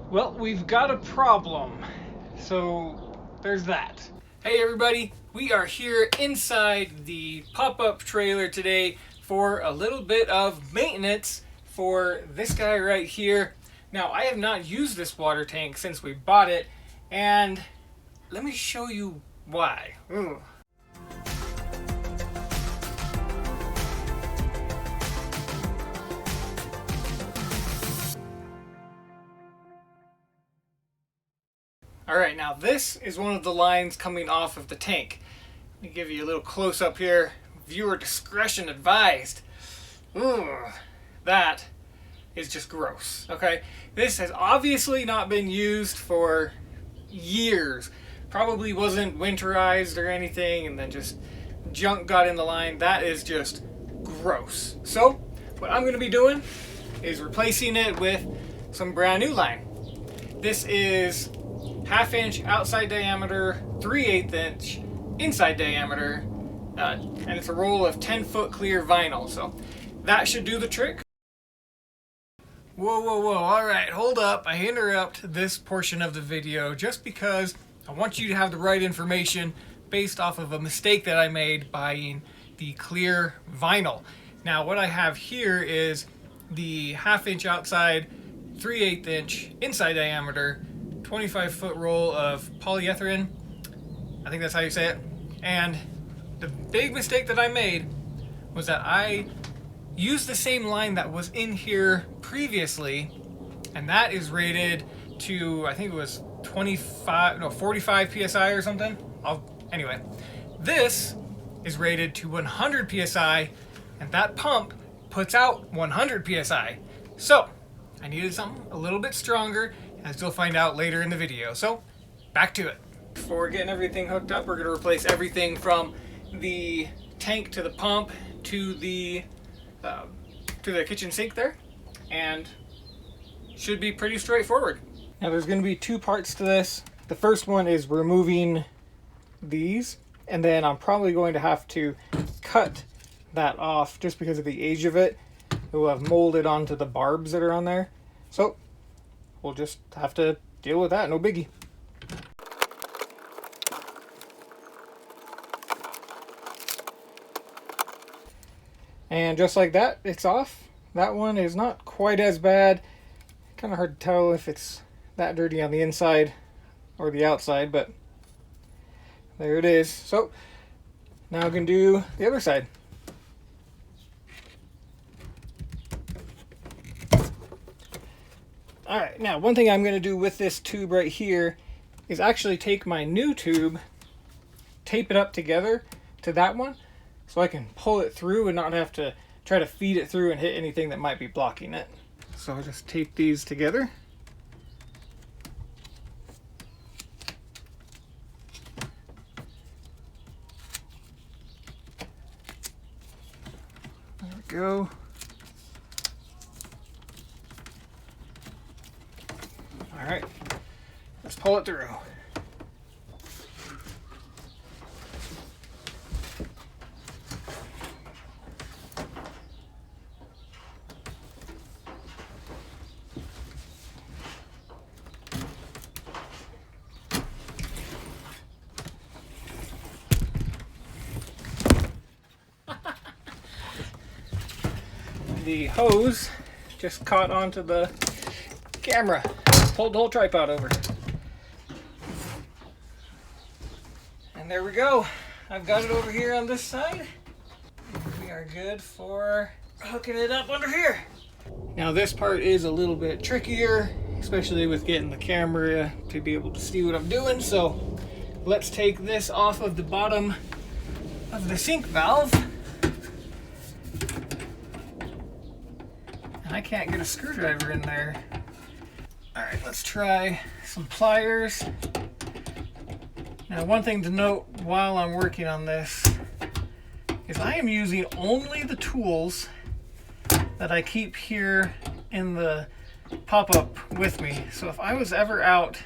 Well, we've got a problem. So there's that. Hey everybody, we are here inside the pop-up trailer today for a little bit of maintenance for this guy right here. Now, I have not used this water tank since we bought it, and let me show you why. Ooh. Alright, now this is one of the lines coming off of the tank. Let me give you a little close up here. Viewer discretion advised. Ooh, that is just gross, okay? This has obviously not been used for years. Probably wasn't winterized or anything, and then just junk got in the line. That is just gross. So, what I'm going to be doing is replacing it with some brand new line. This is 1/2 inch outside diameter, 3/8 inch inside diameter, and it's a roll of 10-foot clear vinyl, so that should do the trick. Whoa, alright, hold up. I interrupt this portion of the video just because I want you to have the right information based off of a mistake that I made buying the clear vinyl. Now, what I have here is the 1/2 inch outside, 3/8 inch inside diameter, 25-foot roll of polyethylene. I think that's how you say it. And the big mistake that I made was that I used the same line that was in here previously, and that is rated to, I think it was 45 psi or something. Anyway, this is rated to 100 psi, and that pump puts out 100 psi. So I needed something a little bit stronger, as you'll find out later in the video. So, back to it. Before getting everything hooked up, we're going to replace everything from the tank to the pump to the kitchen sink there, and should be pretty straightforward. Now, there's going to be two parts to this. The first one is removing these, and then I'm probably going to have to cut that off just because of the age of it. It will have molded onto the barbs that are on there. So we'll just have to deal with that, no biggie. And just like that, it's off. That one is not quite as bad. Kind of hard to tell if it's that dirty on the inside or the outside, but there it is. So now I can do the other side. Alright, now one thing I'm going to do with this tube right here is actually take my new tube, tape it up together to that one, so I can pull it through and not have to try to feed it through and hit anything that might be blocking it. So I'll just tape these together. There we go. Alright, let's pull it through. The hose just caught onto the camera. Pulled the whole tripod over. And there we go. I've got it over here on this side. We are good for hooking it up under here. Now this part is a little bit trickier, especially with getting the camera to be able to see what I'm doing. So let's take this off of the bottom of the sink valve. And I can't get a screwdriver in there. Alright, let's try some pliers. Now, one thing to note while I'm working on this is I am using only the tools that I keep here in the pop-up with me. So if I was ever out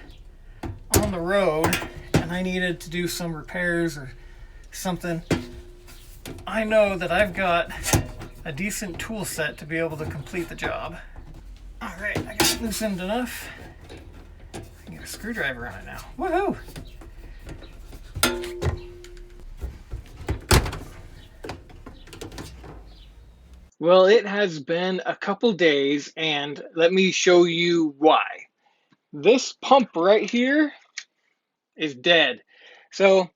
on the road and I needed to do some repairs or something, I know that I've got a decent tool set to be able to complete the job. Alright, I got it loosened enough. a screwdriver on it now. Woohoo! Well, it has been a couple days, and let me show you why. This pump right here is dead. So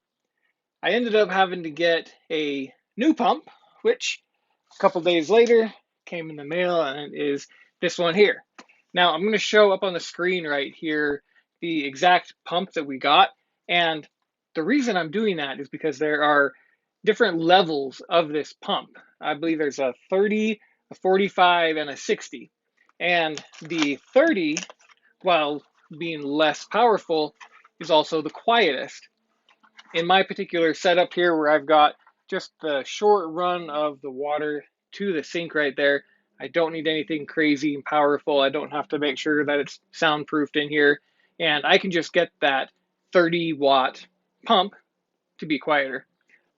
I ended up having to get a new pump, which a couple days later came in the mail, and it is this one here. Now I'm going to show up on the screen right here the exact pump that we got, and the reason I'm doing that is because there are different levels of this pump. I believe there's a 30, a 45, and a 60. And the 30, while being less powerful, is also the quietest. In my particular setup here, where I've got just the short run of the water to the sink right there, I don't need anything crazy and powerful. I don't have to make sure that it's soundproofed in here. And I can just get that 30-watt pump to be quieter.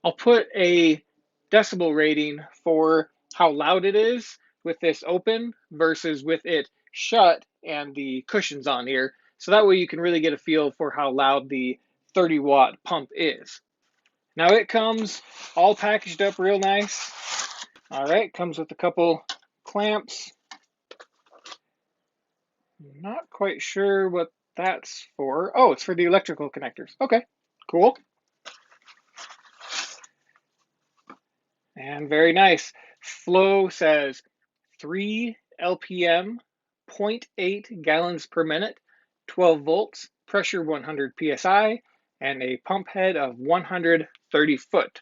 I'll put a decibel rating for how loud it is with this open versus with it shut and the cushions on here. So that way you can really get a feel for how loud the 30-watt pump is. Now it comes all packaged up real nice. All right, comes with a couple clamps. Not quite sure what that's for. Oh, it's for the electrical connectors. Okay, cool. And very nice. Flow says 3 LPM, 0.8 gallons per minute, 12 volts, pressure 100 psi, and a pump head of 130 foot.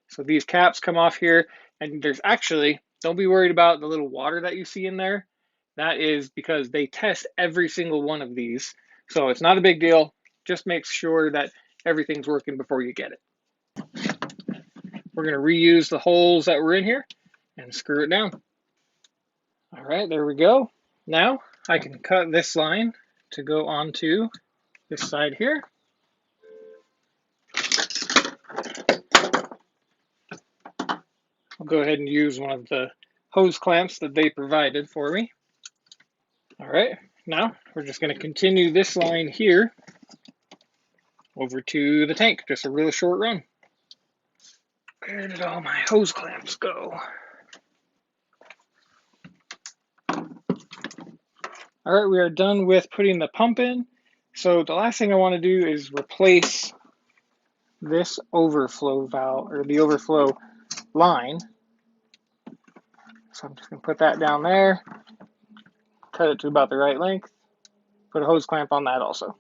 So these caps come off here, and there's actually, don't be worried about the little water that you see in there. That is because they test every single one of these. So it's not a big deal. Just make sure that everything's working before you get it. We're going to reuse the holes that were in here and screw it down. All right, there we go. Now I can cut this line to go onto this side here. I'll go ahead and use one of the hose clamps that they provided for me. All right, now we're just going to continue this line here over to the tank, just a really short run. Where did all my hose clamps go? All right, we are done with putting the pump in. So the last thing I want to do is replace this overflow valve, or the overflow line. So I'm just going to put that down there, cut it to about the right length, put a hose clamp on that also.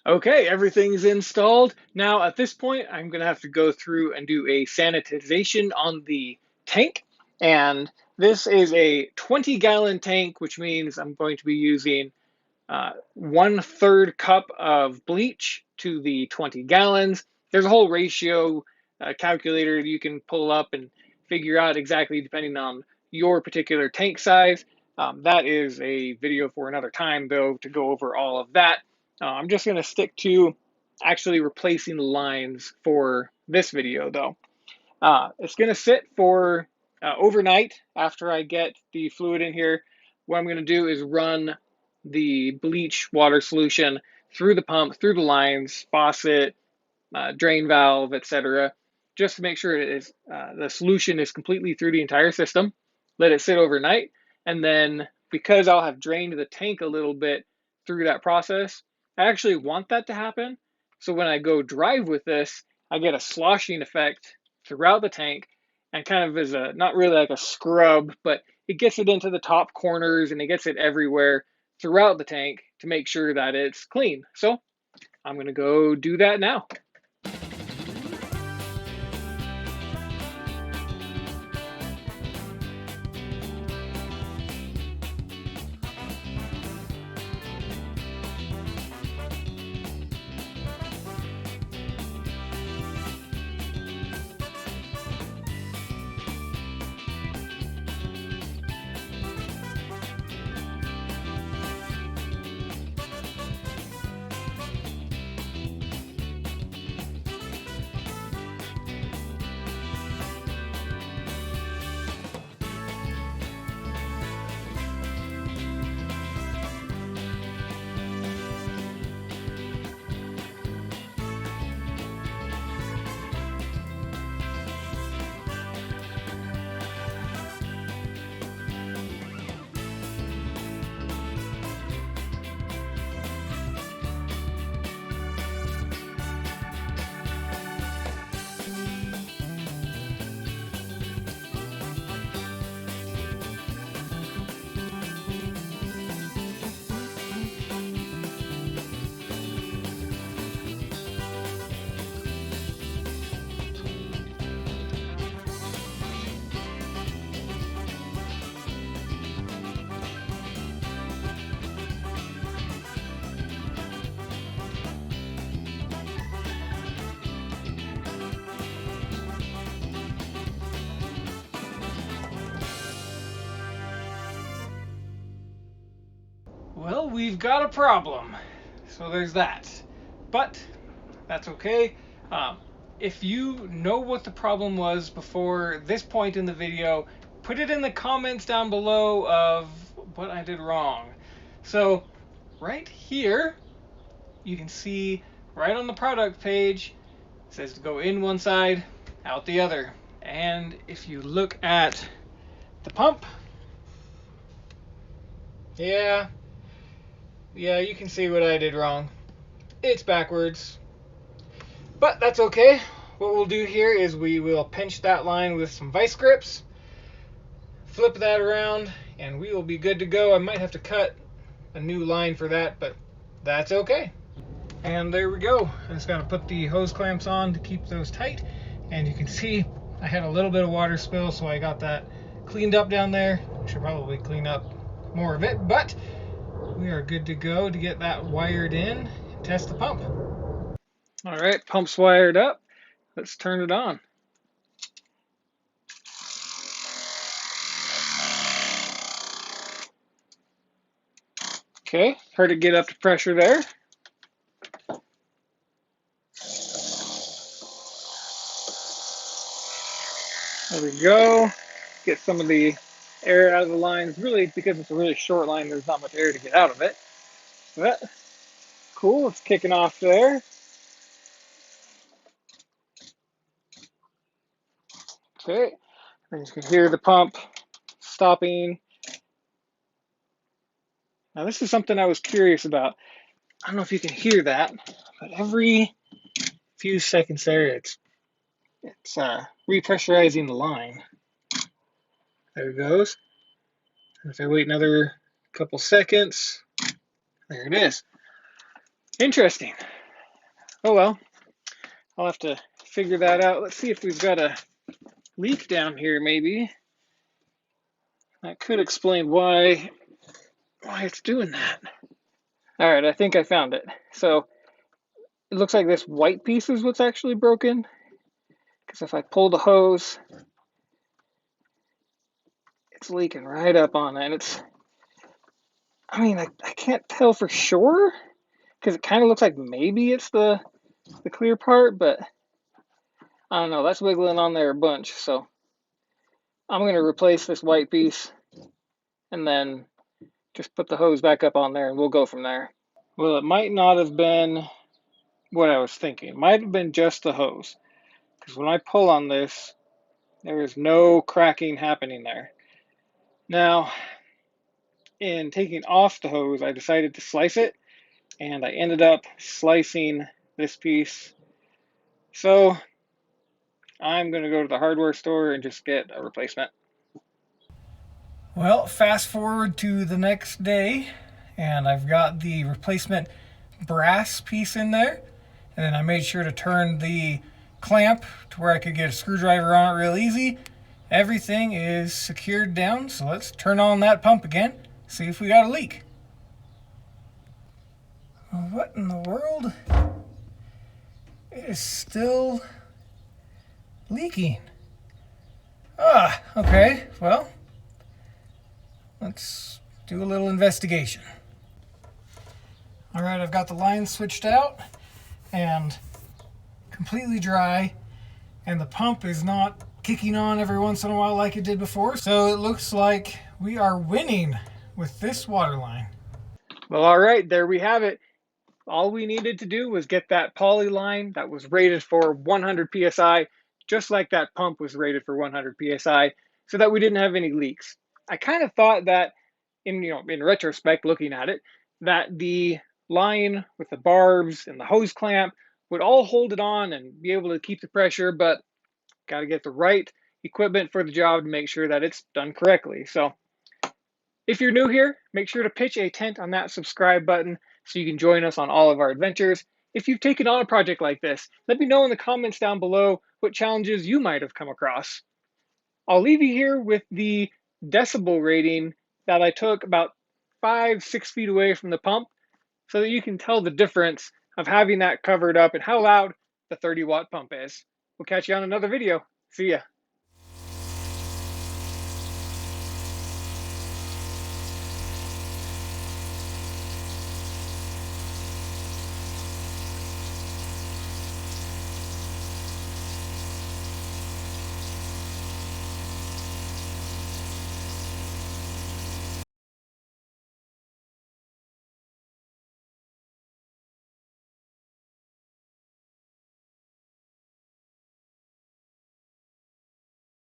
Okay, everything's installed. Now at this point, I'm going to have to go through and do a sanitization on the tank. And this is a 20-gallon tank, which means I'm going to be using 1/3 cup of bleach to the 20 gallons. There's a whole ratio calculator you can pull up and figure out exactly depending on your particular tank size. That is a video for another time, though, to go over all of that. I'm just going to stick to actually replacing the lines for this video, though. It's going to sit for overnight after I get the fluid in here. What I'm going to do is run the bleach water solution through the pump, through the lines, faucet, drain valve, etc., just to make sure it is, the solution is completely through the entire system. Let it sit overnight, and then because I'll have drained the tank a little bit through that process, I actually want that to happen. So when I go drive with this, I get a sloshing effect throughout the tank, and kind of is a, not really like a scrub, but it gets it into the top corners and it gets it everywhere throughout the tank to make sure that it's clean. So I'm going to go do that now. Well, we've got a problem. So there's that. But that's okay. Um, if you know what the problem was before this point in the video, put it in the comments down below of what I did wrong. So right here, you can see right on the product page, it says to go in one side, out the other. And if you look at the pump, yeah, you can see what I did wrong. It's backwards. But that's okay. What we'll do here is we will pinch that line with some vice grips, flip that around, and we will be good to go. I might have to cut a new line for that, but that's okay. And there we go. I just got to put the hose clamps on to keep those tight. And you can see I had a little bit of water spill, so I got that cleaned up down there. I should probably clean up more of it, but we are good to go to get that wired in and test the pump. All right, pump's wired up. Let's turn it on. Okay, heard it get up to pressure there. There we go. Get some of the air out of the lines. Really, because it's a really short line, there's not much air to get out of it. But cool, it's kicking off there. Okay, and you can hear the pump stopping. Now this is something I was curious about. I don't know if you can hear that, but every few seconds there, it's repressurizing the line. There it goes. And if I wait another couple seconds, there it is. Interesting. Oh well, I'll have to figure that out. Let's see if we've got a leak down here maybe. That could explain why it's doing that. All right, I think I found it. So it looks like this white piece is what's actually broken. Because if I pull the hose, it's leaking right up on it. And it's, I mean, I can't tell for sure because it kind of looks like maybe it's the clear part, but I don't know. That's wiggling on there a bunch. So I'm going to replace this white piece and then just put the hose back up on there and we'll go from there. Well, it might not have been what I was thinking. It might have been just the hose. Because when I pull on this, there is no cracking happening there. Now, in taking off the hose, I decided to slice it, and I ended up slicing this piece. So I'm going to go to the hardware store and just get a replacement. Well, fast forward to the next day, and I've got the replacement brass piece in there. And then I made sure to turn the clamp to where I could get a screwdriver on it real easy. Everything is secured down, so let's turn on that pump again, see if we got a leak. What in the world? It is still leaking. Okay, well, let's do a little investigation. All right, I've got the line switched out and completely dry, and the pump is not kicking on every once in a while like it did before. So it looks like we are winning with this water line. Well, all right, there we have it. All we needed to do was get that poly line that was rated for 100 psi, just like that pump was rated for 100 psi, so that we didn't have any leaks. I kind of thought that, in retrospect, looking at it, that the line with the barbs and the hose clamp would all hold it on and be able to keep the pressure, but got to get the right equipment for the job to make sure that it's done correctly. So if you're new here, make sure to pitch a tent on that subscribe button so you can join us on all of our adventures. If you've taken on a project like this, let me know in the comments down below what challenges you might have come across. I'll leave you here with the decibel rating that I took about 5-6 feet away from the pump so that you can tell the difference of having that covered up and how loud the 30-watt pump is. We'll catch you on another video. See ya.